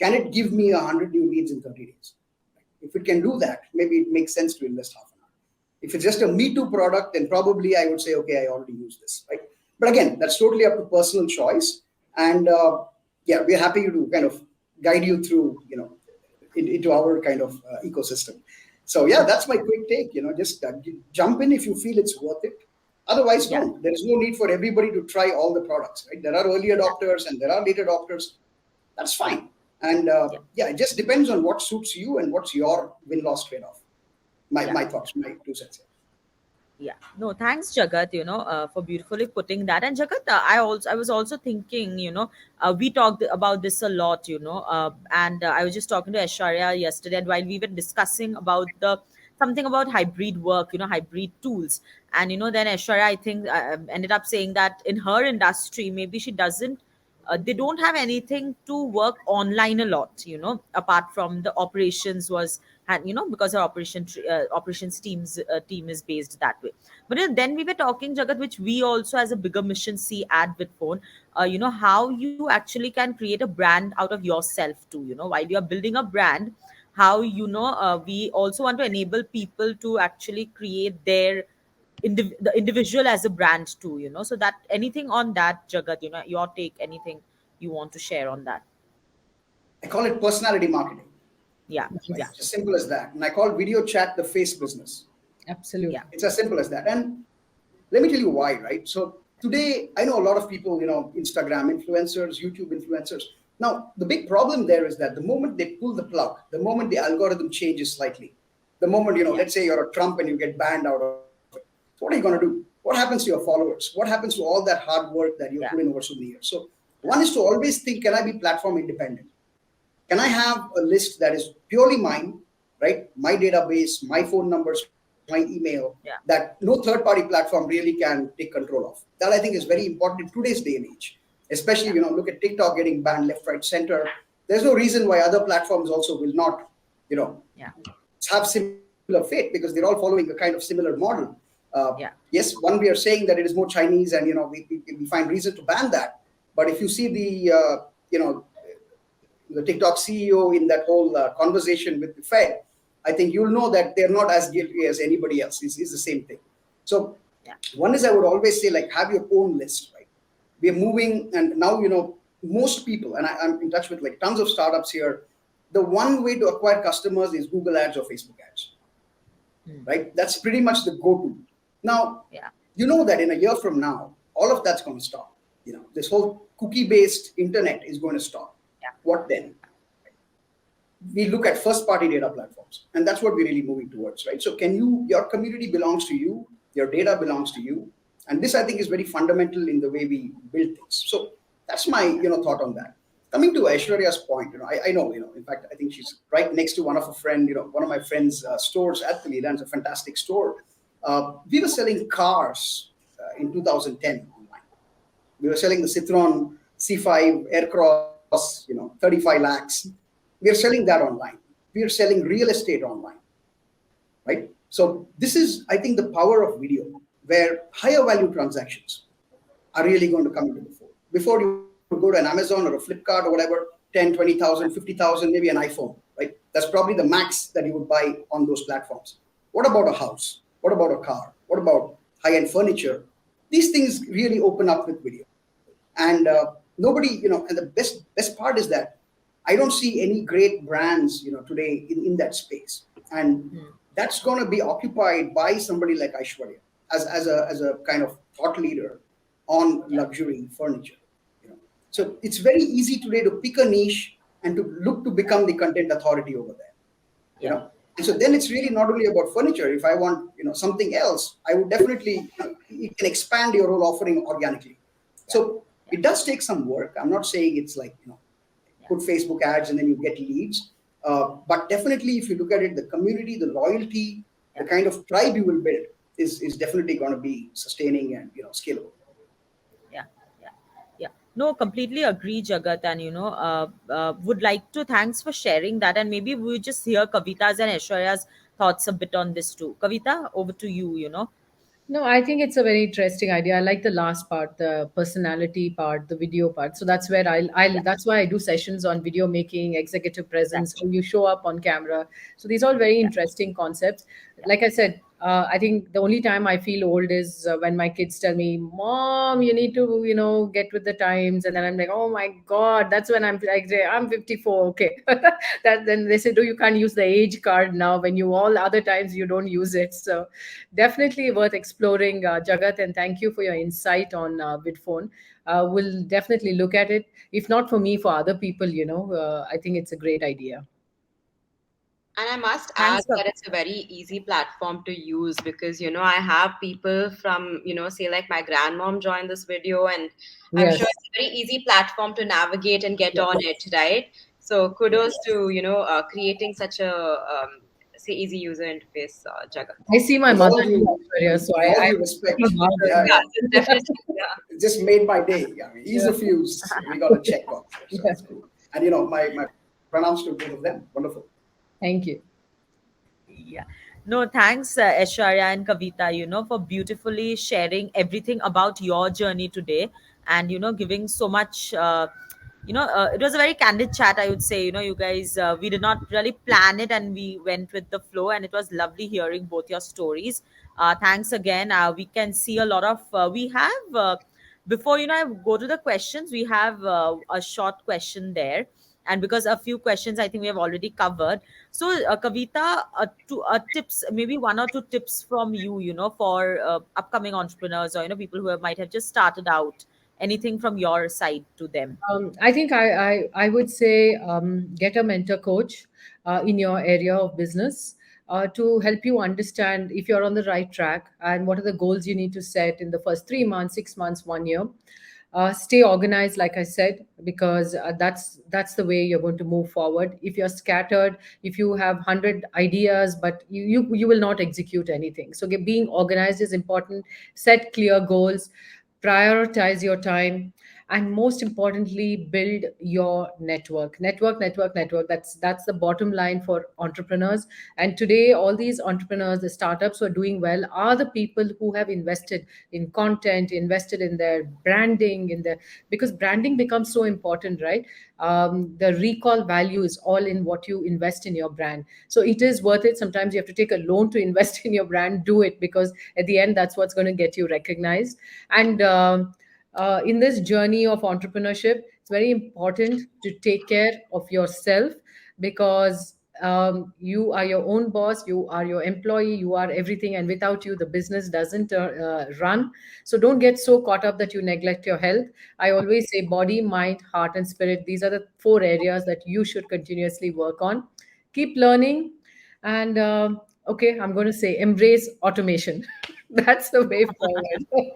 can it give me 100 new leads in 30 days? If it can do that, maybe it makes sense to invest half an hour. If it's just a Me Too product, then probably I would say, okay, I already use this, right? But again, that's totally up to personal choice. And yeah, we're happy to kind of guide you through, into our kind of ecosystem. So yeah, that's my quick take. Just jump in if you feel it's worth it. Otherwise, Yeah, don't. There is no need for everybody to try all the products, right? There are early adopters and there are late adopters. That's fine. And yeah, yeah, it just depends on what suits you and what's your win-loss trade-off. My, yeah. my thoughts, my 2 cents. Yeah, no, thanks, Jagat, for beautifully putting that. And Jagat, I was also thinking, we talked about this a lot, and I was just talking to Aishwarya yesterday, and while we were discussing about something about hybrid work, hybrid tools, and then Aishwarya, I think, ended up saying that in her industry, maybe she doesn't. They don't have anything to work online a lot, apart from the operations was, and because our operations team is based that way. But then we were talking, Jagat, which we also as a bigger mission see at Vidphone, how you actually can create a brand out of yourself too, while you are building a brand, how, we also want to enable people to actually create their the individual as a brand too, so that anything on that, Jagat, your take, anything you want to share on that? I call it personality marketing, Yeah, right? yeah, Nice. Just simple as that. And I call video chat the face business. yeah, Absolutely. It's as simple as that. And let me tell you why, right? So today, I know a lot of people, Instagram influencers, YouTube influencers. Now, the big problem there is that the moment they pull the plug, the moment the algorithm changes slightly, the moment, yeah, let's say you're a Trump and you get banned out of it, so what are you going to do? What happens to your followers? What happens to all that hard work that you've put yeah, in over so many years? So one is to always think, can I be platform independent? Can I have a list that is purely mine, right? My database, my phone numbers, my email, yeah, that no third party platform really can take control of? That I think is very important in today's day and age. Especially, yeah, look at TikTok getting banned left, right, center. There's no reason why other platforms also will not, you know, yeah, have similar fate because they're all following a kind of similar model. yeah, Yes, one, we are saying that it is more Chinese, and we find reason to ban that. But if you see you know the TikTok CEO in that whole conversation with the Fed, I think you'll know that they're not as guilty as anybody else. It's the same thing. So yeah, one is, I would always say, like, have your own list, right? We're moving, and now most people, and I'm in touch with like tons of startups here. The one way to acquire customers is Google Ads or Facebook Ads, mm, right? That's pretty much the go-to. Now, yeah, you know that in a year from now, all of that's going to stop. This whole cookie-based internet is going to stop. yeah, What then? We look at first party data platforms, and that's what we're really moving towards, right? So your community belongs to you, your data belongs to you, and this, I think, is very fundamental in the way we build things. So that's my thought on that. Coming to Aishwarya's point, I know, in fact, I think she's right next to one of a friend, one of my friends stores at the Leela. It's a fantastic store. We were selling cars in 2010 online. We were selling the Citroen C5 Aircross, 35 lakhs. We are selling that online. We are selling real estate online, right? So this is, I think, the power of video, where higher value transactions are really going to come into the fold. Before, you would go to an Amazon or a Flipkart or whatever, 10, 20,000, 50,000, maybe an iPhone, right? That's probably the max that you would buy on those platforms. What about a house? What about a car? What about high-end furniture? These things really open up with video. And nobody, and the best part is that I don't see any great brands, today in that space. And mm, that's going to be occupied by somebody like Aishwarya as a kind of thought leader on yeah, luxury furniture. You know. So it's very easy today to pick a niche and to look to become the content authority over there. You yeah, know. And so then it's really not only about furniture. If I want, something else, I would definitely, you can expand your whole offering organically. yeah, So yeah, it does take some work. I'm not saying it's like, yeah, put Facebook ads and then you get leads. But definitely, if you look at it, the community, the loyalty, the yeah, kind of tribe you will build is definitely going to be sustaining and scalable. yeah, yeah, yeah. No, completely agree, Jagat, and would like to thanks for sharing that, and maybe we just hear Kavita's and Aishwarya's thoughts a bit on this too. Kavita, over to you. No, I think it's a very interesting idea. I like the last part, the personality part, the video part. So that's where Yeah, that's why I do sessions on video making, executive presence, right. how you show up on camera. So these are all very Yeah, interesting concepts. yeah, Like I said, I think the only time I feel old is when my kids tell me, "Mom, you need to, get with the times," and then I'm like, "Oh my God," that's when I'm like, "I'm 54." Okay, that then they say, "Do you can't use the age card now when you all other times you don't use it." So definitely worth exploring, Jagat, and thank you for your insight on Vidphone. We'll definitely look at it. If not for me, for other people, I think it's a great idea. And I must add thanks for that it's a very easy platform to use because, I have people from, say like my grandmom joined this video, and I'm sure Yes. it's a very easy platform to navigate and get on Yes. it, right? So kudos Yes. to, creating such a, say, easy user interface, Jagat. I see my With mother all too, due, Aishwarya, so with all I due her respect, mother. yeah, Yeah, yeah, so definitely, yeah. it just made my day. I mean, ease Yeah. of use, we got a check box there, so Yeah. that's cool. And my pronouns to both of them, wonderful. Thank you. Yeah. No, thanks, Aishwarya and Kavita, for beautifully sharing everything about your journey today and, giving so much. It was a very candid chat, I would say. You guys, we did not really plan it and we went with the flow, and it was lovely hearing both your stories. Thanks again. We can see a lot of, we have, before, I go to the questions, we have a short question there. And because a few questions I think we have already covered, so, Kavita, tips, maybe one or two tips from you, for upcoming entrepreneurs or, people who might have just started out. Anything from your side to them? I think I would say get a mentor coach in your area of business to help you understand if you're on the right track and what are the goals you need to set in the first 3 months, 6 months, 1 year. Stay organized, like I said, because that's the way you're going to move forward. If you're scattered, if you have 100 ideas, but you will not execute anything. So being organized is important. Set clear goals, prioritize your time, and most importantly build your network. That's the bottom line for entrepreneurs. And today all these entrepreneurs, the startups who are doing well, are the people who have invested in content, invested in their branding, in their because branding becomes so important, right? The recall value is all in what you invest in your brand. So it is worth it. Sometimes you have to take a loan to invest in your brand. Do it, because at the end that's what's going to get you recognized. And in this journey of entrepreneurship, it's very important to take care of yourself, because you are your own boss, you are your employee, you are everything, and without you the business doesn't run. So don't get so caught up that you neglect your health. I always say body, mind, heart, and spirit, these are the four areas that you should continuously work on. Keep learning. And okay, I'm going to say embrace automation. That's the way forward.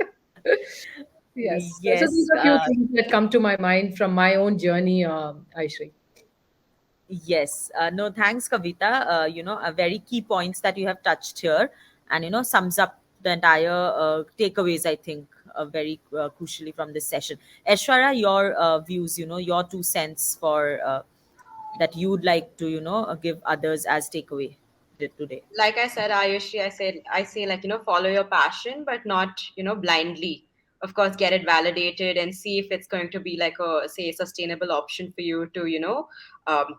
Yes. So these Yes. are a few things that come to my mind from my own journey, Aishri. Yes. No, thanks, Kavita. Very key points that you have touched here, and sums up the entire takeaways. I think very crucially from this session. Aishwarya, your views. Your 2 cents for that you would like to give others as takeaway today. Like I said, Ayushri, I say like, follow your passion, but not, blindly. Of course, get it validated and see if it's going to be like a, say, sustainable option for you to,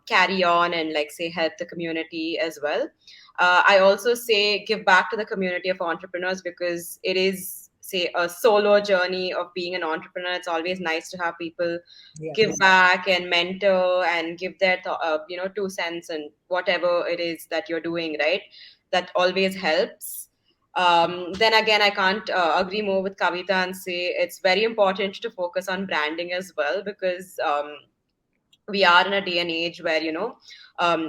carry on and like say help the community as well. I also say give back to the community of entrepreneurs because it is, say, a solo journey of being an entrepreneur. It's always nice to have people give Yes. back and mentor and give their 2 cents and whatever it is that you're doing, right? That always helps. Then again, I can't agree more with Kavita and say it's very important to focus on branding as well because we are in a day and age where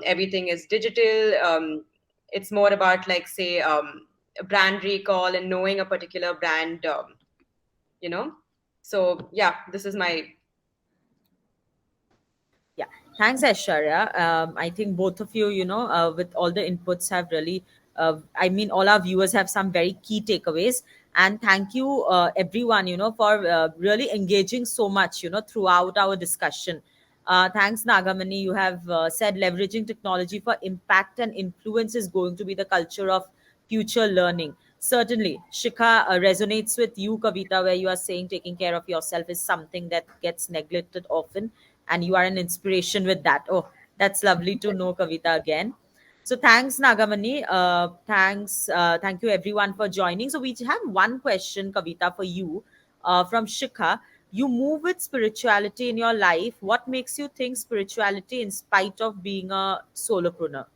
everything is digital. It's more about like say brand recall and knowing a particular brand, you know so yeah, this is my. Yeah, thanks, Aishwarya. I think both of you, with all the inputs, have really, I mean, all our viewers have some very key takeaways. And thank you, everyone, for really engaging so much, throughout our discussion. Thanks, Nagamani. You have said leveraging technology for impact and influence is going to be the culture of future learning. Certainly, Shikha resonates with you, Kavita, where you are saying taking care of yourself is something that gets neglected often, and you are an inspiration with that. Oh, that's lovely to know, Kavita, again. So thanks, Nagamani. Thank you everyone for joining. So we have one question, Kavita, for you, from Shikha. You move with spirituality in your life. What makes you think spirituality in spite of being a solopreneur?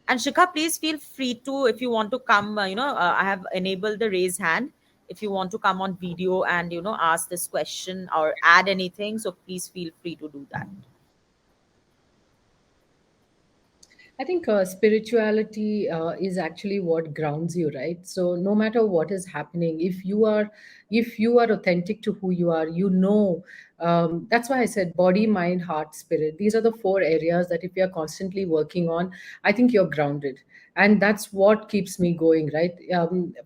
And Shikha, please feel free to, if you want to come, I have enabled the raise hand. If you want to come on video and, ask this question or add anything, so please feel free to do that. I think spirituality is actually what grounds you, right? So no matter what is happening, if you are authentic to who you are, that's why I said body, mind, heart, spirit. These are the four areas that if you are constantly working on, I think you're grounded, and that's what keeps me going, right?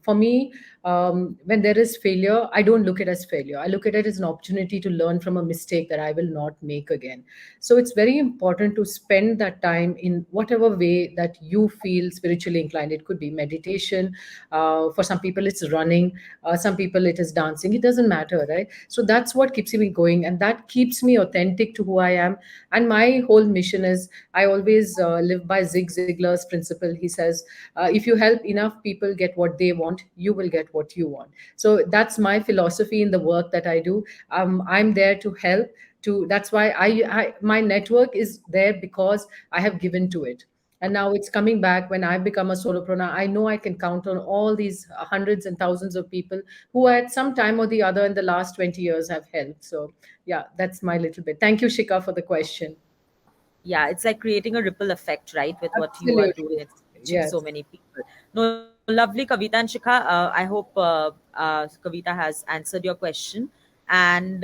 For me, when there is failure, I don't look at it as failure. I look at it as an opportunity to learn from a mistake that I will not make again. So it's very important to spend that time in whatever way that you feel spiritually inclined. It could be meditation. For some people, it's running. Some people, it is dancing. It doesn't matter, right? So that's what keeps me going, and that keeps me authentic to who I am. And my whole mission is I always live by Zig Ziglar's principle. He says, if you help enough people get what they want, you will get what you want. So that's my philosophy in the work that I do. I'm there to help. That's why I my network is there because I have given to it, and now it's coming back. When I become a solopreneur, I know I can count on all these hundreds and thousands of people who at some time or the other in the last 20 years have helped. So yeah, that's my little bit. Thank you, Shika, for the question. Yeah, it's like creating a ripple effect, right, with what you are doing. Absolutely. It's reaching so Yes. many people. No, lovely, Kavita and Shikha. I hope Kavita has answered your question. And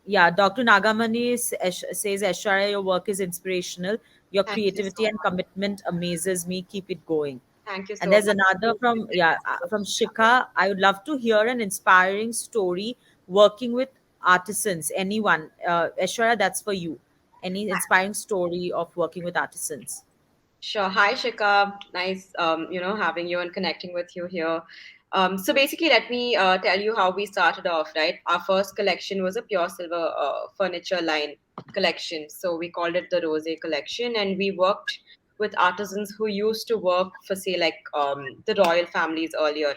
yeah, Dr. Nagamani says, Aishwarya, your work is inspirational. Your Thank you so creativity and much. commitment amazes me. Keep it going. Thank you And so there's much. another from, yeah, from Shikha. I would love to hear an inspiring story working with artisans. Anyone, Aishwarya, that's for you. Any inspiring story of working with artisans? Sure. Hi, Shika. Nice, having you and connecting with you here. So basically, let me tell you how we started off, right? Our first collection was a pure silver furniture line collection. So we called it the Rose collection, and we worked with artisans who used to work for, say, like the royal families earlier.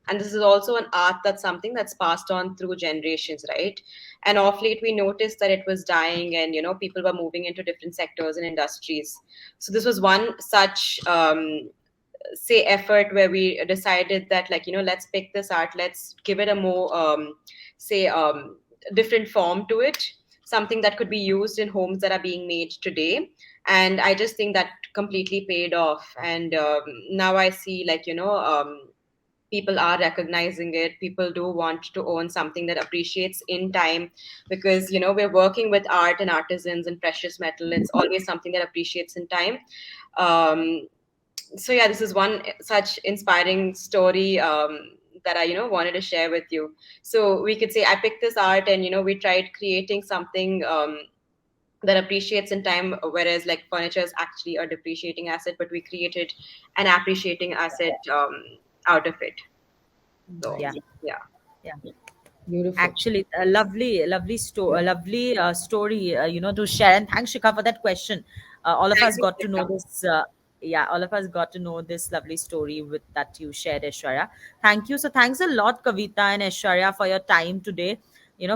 And this is also an art that's something that's passed on through generations, right? And off late, we noticed that it was dying, and people were moving into different sectors and industries. So this was one such say effort where we decided that, like, let's pick this art, let's give it a more say different form to it, something that could be used in homes that are being made today. And I just think that completely paid off. And now I see, like, people are recognizing it. People do want to own something that appreciates in time, because we're working with art and artisans and precious metal. It's always something that appreciates in time. um, so yeah, this is one such inspiring story that I wanted to share with you. So we could say I picked this art, and we tried creating something that appreciates in time, whereas like furniture is actually a depreciating asset, but we created an appreciating asset out of it. So Yeah, yeah. yeah. Beautiful. Actually, a lovely story, to share. And thanks, Shikha, for that question. All of Thank us you, got to know Shikha. this. Yeah, all of us got to know this lovely story with that you shared, Aishwarya. Thank you. So thanks a lot, Kavita and Aishwarya, for your time today.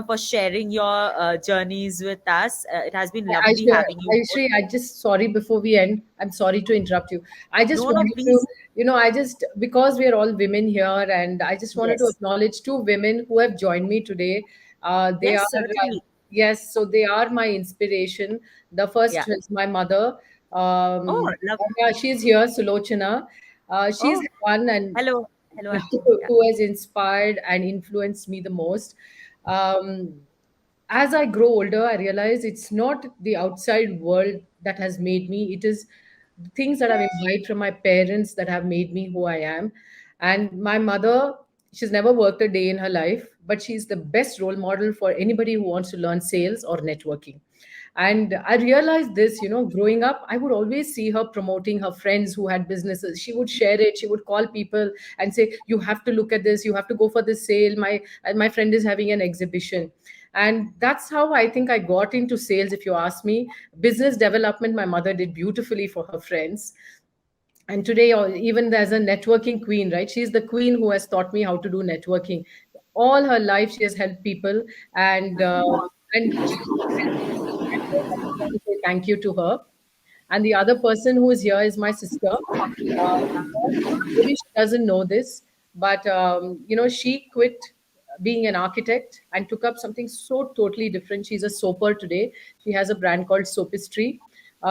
For sharing your journeys with us. It has been lovely Aishwarya, having you both. Aishwarya, I just sorry before we end. I'm sorry to interrupt you. I just No, no, wanted to, please. I just because we are all women here, and I just wanted to Yes, acknowledge two women who have joined me today. They yes, are certainly. yes, so they are my inspiration. The Yeah. first is my mother. Oh, love. Yeah, she's here, Sulochana. She's Oh, the one and hello, hello, Auntie. Yeah. who has inspired and influenced me the most. Um, as I grow older, I realize it's not the outside world that has made me. It is the things that I've imbibed from my parents that have made me who I am. And my mother, She's never worked a day in her life, but she's the best role model for anybody who wants to learn sales or networking. And I realized this, growing up, I would always see her promoting her friends who had businesses. She would share it. She would call people and say, "You have to look at this. You have to go for this sale. My friend is having an exhibition." And that's how I think I got into sales, if you ask me. Business development, my mother did beautifully for her friends. And today, even as a networking queen, right, she's the queen who has taught me how to do networking. All her life she has helped people, and she, I just want to say thank you to her. And the other person who is here is my sister. Maybe she doesn't know this, but she quit being an architect and took up something so totally different. She's a soaper today. She has a brand called Soapistry,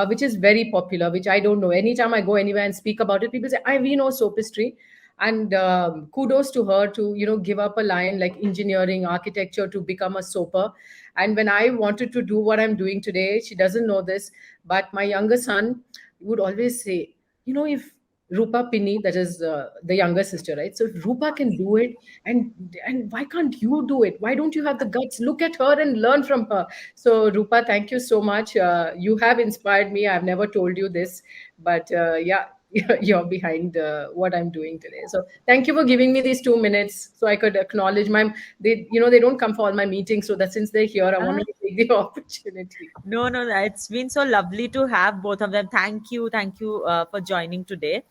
which is very popular. Which I don't know. Anytime I go anywhere and speak about it, people say, "I we know Soapistry." And kudos to her to give up a line like engineering, architecture to become a soaper. And when I wanted to do what I'm doing today, she doesn't know this, but my younger son would always say, if Rupa Pinni, that is the younger sister, right? So if Rupa can do it, and why can't you do it? Why don't you have the guts? Look at her and learn from her. So Rupa, thank you so much. You have inspired me. I've never told you this, but yeah, you're behind what I'm doing today. So thank you for giving me these 2 minutes so I could acknowledge my. They don't come for all my meetings, so that since they're here, I wanted to take the opportunity. No, no, it's been so lovely to have both of them. Thank you for joining today.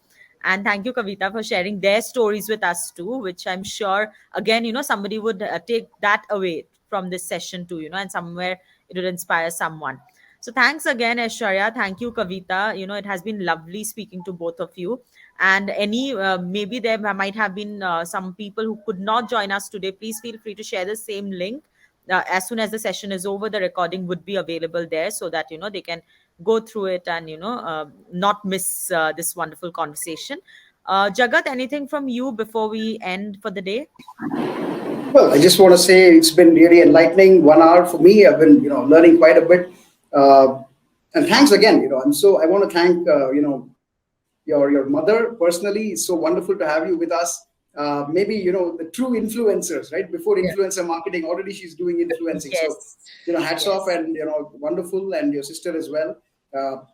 And thank you, Kavitha, for sharing their stories with us too, which I'm sure, again, somebody would take that away from this session too, and somewhere it would inspire someone. So thanks again, Aishwarya. Thank you, Kavitha. It has been lovely speaking to both of you. And maybe there might have been some people who could not join us today. Please feel free to share the same link as soon as the session is over. The recording would be available there so that they can go through it and not miss this wonderful conversation. Jagat, anything from you before we end for the day? Well, I just want to say it's been really enlightening. 1 hour for me. I've been, learning quite a bit. Uh, and thanks again. I want to thank, your mother personally. It's so wonderful to have you with us. Maybe the true influencers, right? Before Yeah. influencer marketing, already she's doing influencing. So Yes. hats off, Yes. and wonderful, and your sister as well.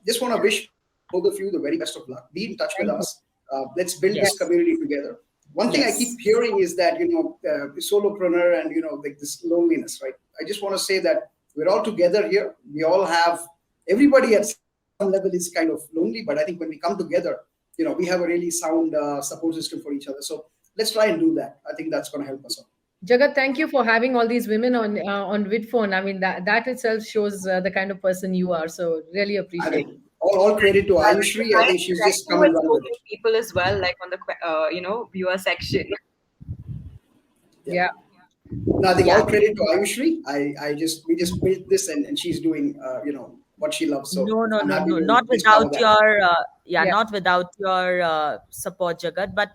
Just want to wish both of you the very best of luck. Be in touch with us. Thank you. Let's build this Yes. community together. One thing I keep Yes. hearing is that solopreneur and like this loneliness, right? I just want to say that we're all together here. We all have everybody at some level is kind of lonely, but I think when we come together, we have a really sound support system for each other. So let's try and do that. I think that's going to help us all. Jagat, thank you for having all these women on Vidphone. I mean, that itself shows the kind of person you are. So really I appreciate think it. all credit to Well, Ayushree. I tonight think she's just connecting come and with run so with many it. people as well, like on the viewer section. Yeah. Yeah. No, I think Yeah. all credit to Ayushree. We just built this, and she's doing what she loves. So No, no, I'm no, happy no, to not just power without that. your, Yeah. not without your support, Jagat. But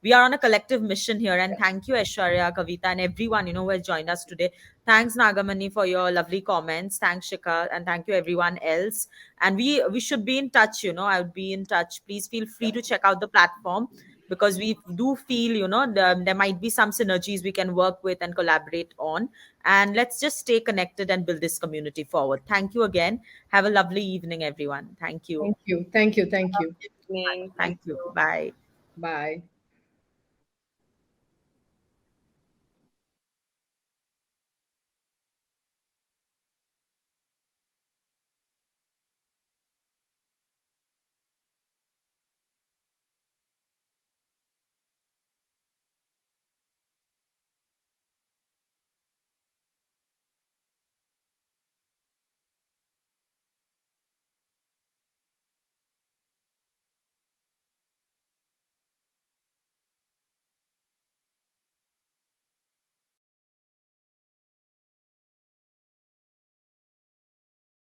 we are on a collective mission here, and thank you, Aishwarya, Kavita, and everyone who has joined us today. Thanks, Nagamani, for your lovely comments. Thanks, Shikha, and thank you everyone else. And we should be in touch. I would be in touch. Please feel free to check out the platform because we do feel there might be some synergies we can work with and collaborate on. And let's just stay connected and build this community forward. Thank you again. Have a lovely evening, everyone. Thank you. Thank you. Thank you. Thank you. Evening. Thank Thank you. you. Bye. Bye.